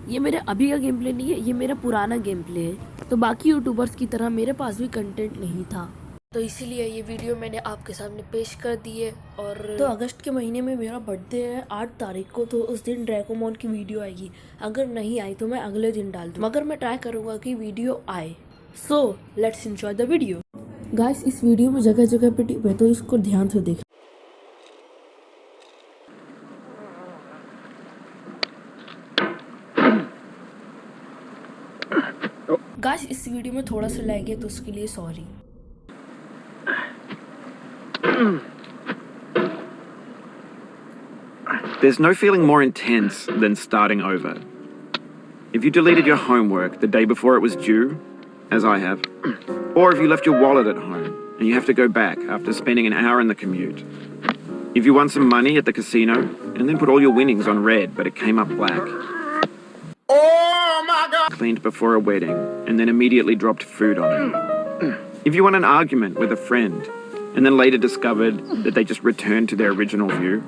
ये मेरे अभी का गेम प्ले नहीं है, ये मेरा पुराना गेम प्ले है। तो बाकी यूट्यूबर्स की तरह मेरे पास भी कंटेंट नहीं था, तो इसीलिए ये वीडियो मैंने आपके सामने पेश कर दी है। और तो अगस्त के महीने में मेरा बर्थडे है 8 तारीख को, तो उस दिन ड्रैगोमॉन की वीडियो आएगी। अगर नहीं आई तो मैं अगले दिन डाल दूँ, मगर मैं ट्राई करूँगा कि वीडियो आए। So let's enjoy the video. Guys, इस वीडियो में जगह जगह पे टिप है, तो इसको ध्यान से देख। गाइस, इस वीडियो में थोड़ा सा लैग है, तो उसके लिए sorry. There's no feeling more intense than starting over. If you deleted your homework the day before it was due, as I have, or if you left your wallet at home and you have to go back after spending an hour in the commute. If you won some money at the casino and then put all your winnings on red but it came up black. Oh my God! Cleaned before a wedding and then immediately dropped food on it. If you won an argument with a friend and then later discovered that they just returned to their original view.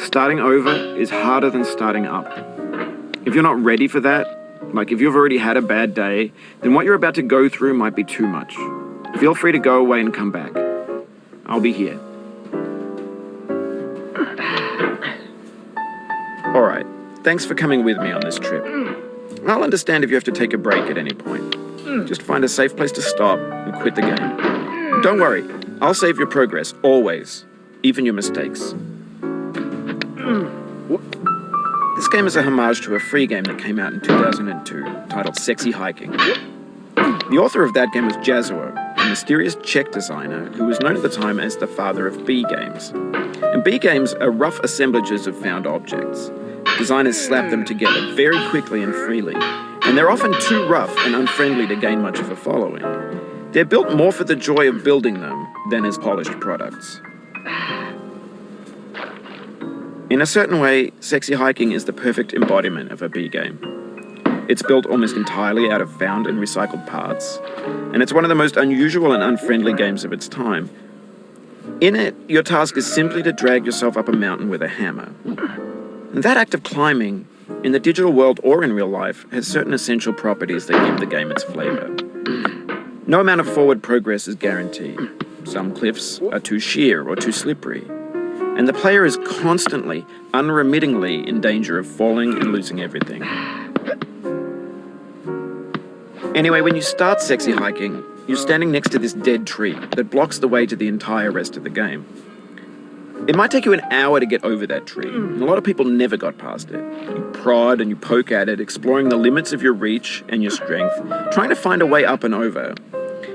Starting over is harder than starting up. If you're not ready for that, like if you've already had a bad day, then what you're about to go through might be too much. Feel free to go away and come back. I'll be here. Alright, thanks for coming with me on this trip. I'll understand if you have to take a break at any point. Just find a safe place to stop and quit the game. Don't worry, I'll save your progress, always. Even your mistakes. This game is a homage to a free game that came out in 2002, titled Sexy Hiking. The author of that game was Jazuo, a mysterious Czech designer who was known at the time as the father of B games. And B games are rough assemblages of found objects. Designers slap them together very quickly and freely, and they're often too rough and unfriendly to gain much of a following. They're built more for the joy of building them than as polished products. In a certain way, Sexy Hiking is the perfect embodiment of a B game. It's built almost entirely out of found and recycled parts, and it's one of the most unusual and unfriendly games of its time. In it, your task is simply to drag yourself up a mountain with a hammer. And that act of climbing, in the digital world or in real life, has certain essential properties that give the game its flavor. No amount of forward progress is guaranteed. Some cliffs are too sheer or too slippery. And the player is constantly, unremittingly in danger of falling and losing everything. Anyway, when you start Sexy Hiking, you're standing next to this dead tree that blocks the way to the entire rest of the game. It might take you an hour to get over that tree, and a lot of people never got past it. You prod and you poke at it, exploring the limits of your reach and your strength, trying to find a way up and over.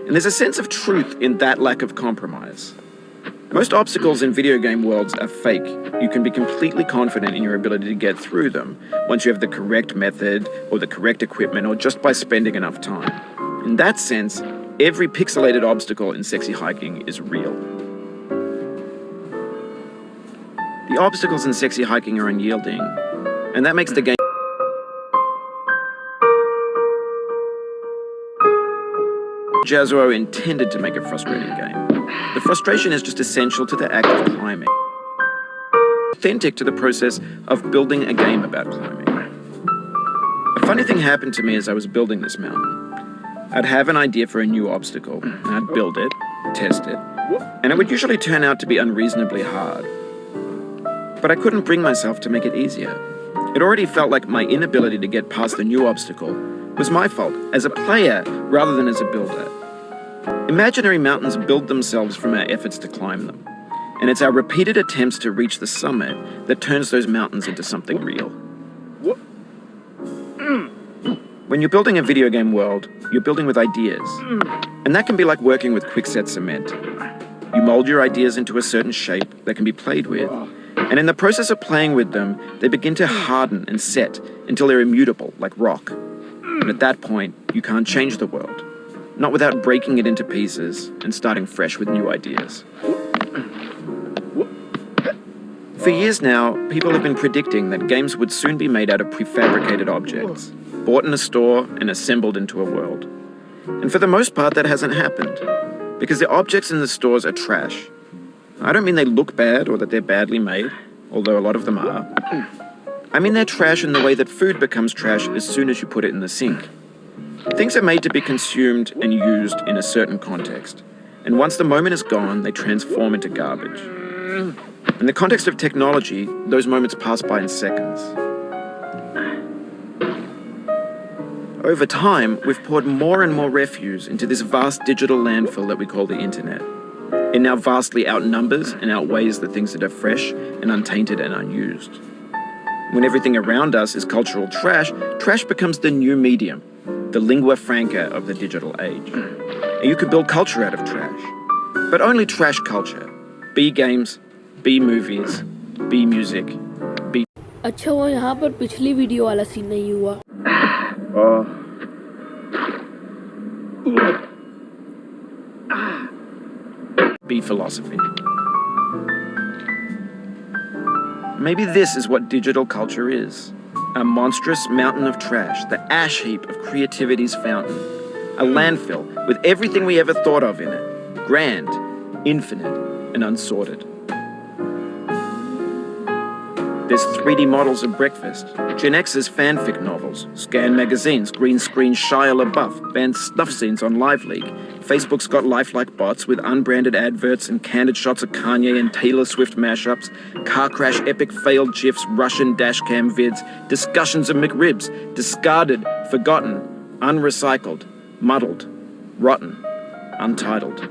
And there's a sense of truth in that lack of compromise. Most obstacles in video game worlds are fake. You can be completely confident in your ability to get through them once you have the correct method or the correct equipment or just by spending enough time. In that sense, every pixelated obstacle in Sexy Hiking is real. The obstacles in Sexy Hiking are unyielding, and that makes the game Jazuo intended to make a frustrating game. The frustration is just essential to the act of climbing. Authentic to the process of building a game about climbing. A funny thing happened to me as I was building this mountain. I'd have an idea for a new obstacle, and I'd build it, test it, and it would usually turn out to be unreasonably hard. But I couldn't bring myself to make it easier. It already felt like my inability to get past the new obstacle was my fault as a player rather than as a builder. Imaginary mountains build themselves from our efforts to climb them, and it's our repeated attempts to reach the summit that turns those mountains into something real. When you're building a video game world, you're building with ideas, and that can be like working with quickset cement. You mold your ideas into a certain shape that can be played with, and in the process of playing with them, they begin to harden and set until they're immutable, like rock. And at that point, you can't change the world. Not without breaking it into pieces and starting fresh with new ideas. For years now, people have been predicting that games would soon be made out of prefabricated objects, bought in a store and assembled into a world. And for the most part, that hasn't happened, because the objects in the stores are trash. I don't mean they look bad or that they're badly made, although a lot of them are. I mean they're trash in the way that food becomes trash as soon as you put it in the sink. Things are made to be consumed and used in a certain context, and once the moment is gone, they transform into garbage. In the context of technology, those moments pass by in seconds. Over time, we've poured more and more refuse into this vast digital landfill that we call the internet. It now vastly outnumbers and outweighs the things that are fresh and untainted and unused. When everything around us is cultural trash, trash becomes the new medium, the lingua franca of the digital age. And you can build culture out of trash, but only trash culture. B games, B movies, B music, B... अच्छा वो यहाँ पर पिछली video वाला scene नहीं हुआ। B philosophy. Maybe this is what digital culture is. A monstrous mountain of trash, the ash heap of creativity's fountain. A landfill with everything we ever thought of in it. Grand, infinite, and unsorted. There's 3D models of breakfast, Gen X's fanfic novels, Scan magazines, green screen Shia LaBeouf, banned snuff scenes on LiveLeak. Facebook's got lifelike bots with unbranded adverts and candid shots of Kanye and Taylor Swift mashups, car crash epic failed GIFs, Russian dashcam vids, discussions of McRibs, discarded, forgotten, unrecycled, muddled, rotten, untitled.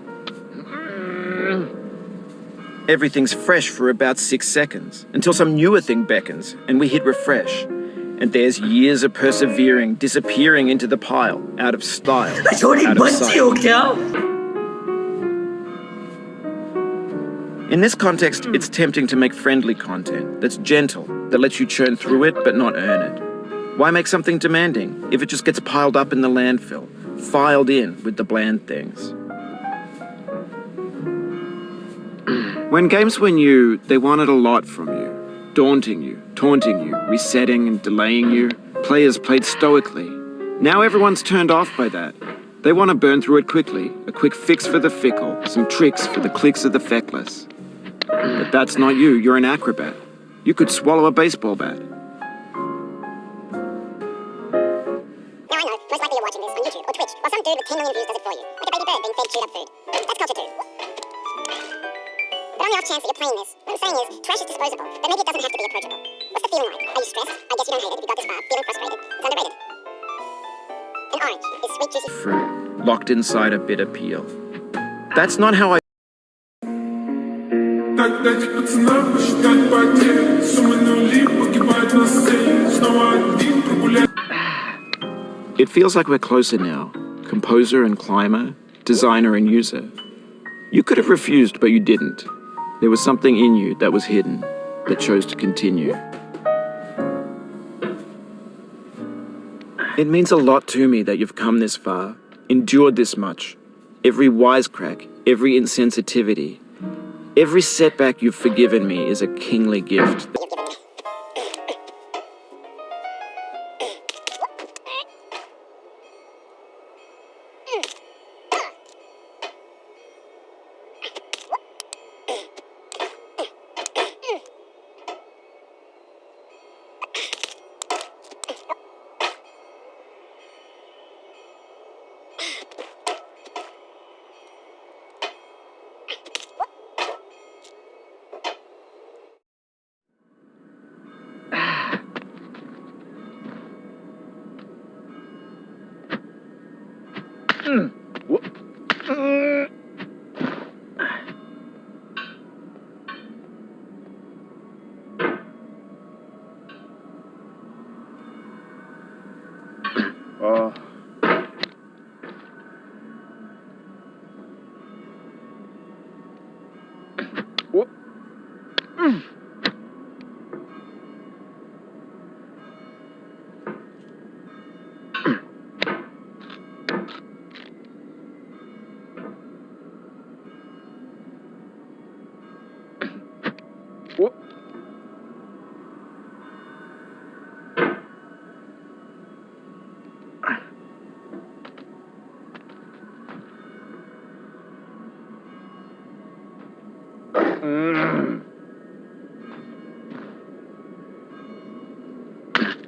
Everything's fresh for about 6 seconds, until some newer thing beckons, and we hit refresh. And there's years of persevering, disappearing into the pile, out of style, out of sight. In this context, it's tempting to make friendly content that's gentle, that lets you churn through it but not earn it. Why make something demanding if it just gets piled up in the landfill, filed in with the bland things? When games were new, they wanted a lot from you. Daunting you, taunting you, resetting and delaying you. Players played stoically. Now everyone's turned off by that. They want to burn through it quickly. A quick fix for the fickle, some tricks for the clicks of the feckless. But that's not you, you're an acrobat. You could swallow a baseball bat. Now I know, most likely you're watching this on YouTube or Twitch, while some dude with 10 million views does it for you. Like a baby bird being fed chewed up food. That's culture too. But on the off chance that you're playing this, what I'm saying is, trash is disposable, but maybe it doesn't have to be approachable. What's the feeling like? Are you stressed? I guess you don't hate it if you got this far. Feeling frustrated? It's underrated. An orange is sweet, juicy Fruit, locked inside a bitter peel. That's not how I... It feels like we're closer now. Composer and climber, designer and user. You could have refused, but you didn't. There was something in you that was hidden, that chose to continue. It means a lot to me that you've come this far, endured this much. Every wisecrack, every insensitivity, every setback you've forgiven me is a kingly gift.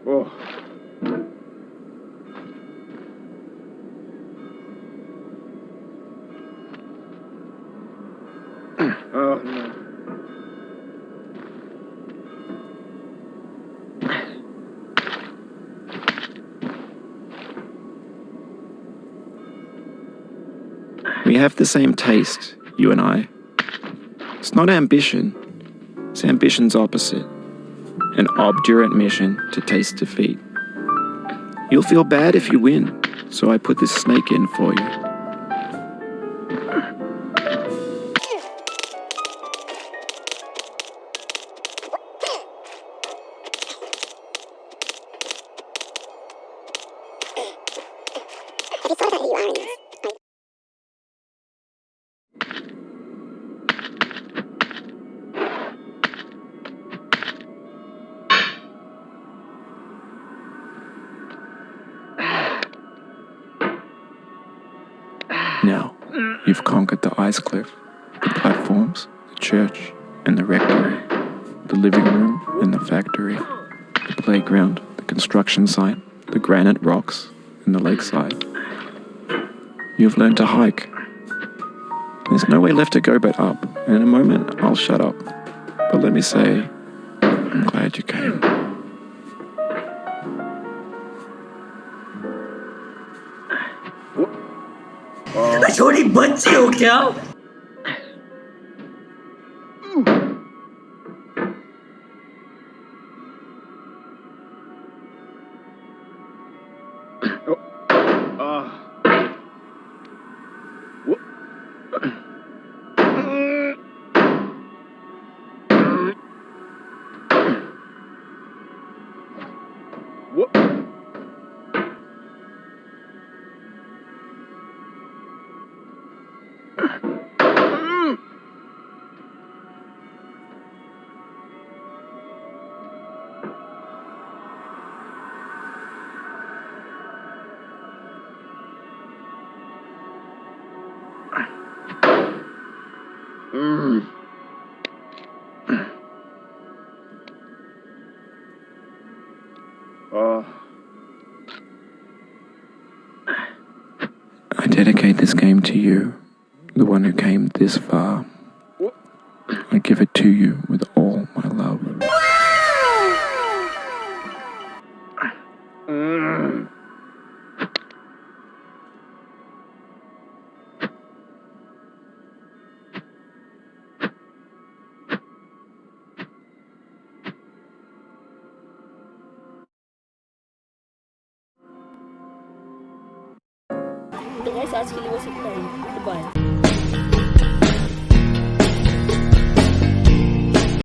Oh. Oh, no. We have the same taste, you and I. It's not ambition. It's ambition's opposite. An obdurate mission to taste defeat. You'll feel bad if you win, so I put this snake in for you. Have you thought about who you are in this? Now, you've conquered the ice cliff, the platforms, the church, and the rectory, the living room and the factory, the playground, the construction site, the granite rocks, and the lakeside. You've learned to hike. There's no way left to go but up, and in a moment I'll shut up. But let me say, I'm glad you came. छोटी बच्ची हो क्या? I dedicate this game to you, the one who came this far. I give it to you with all my love. तो guys आज के लिए बस इतना ही। बाय।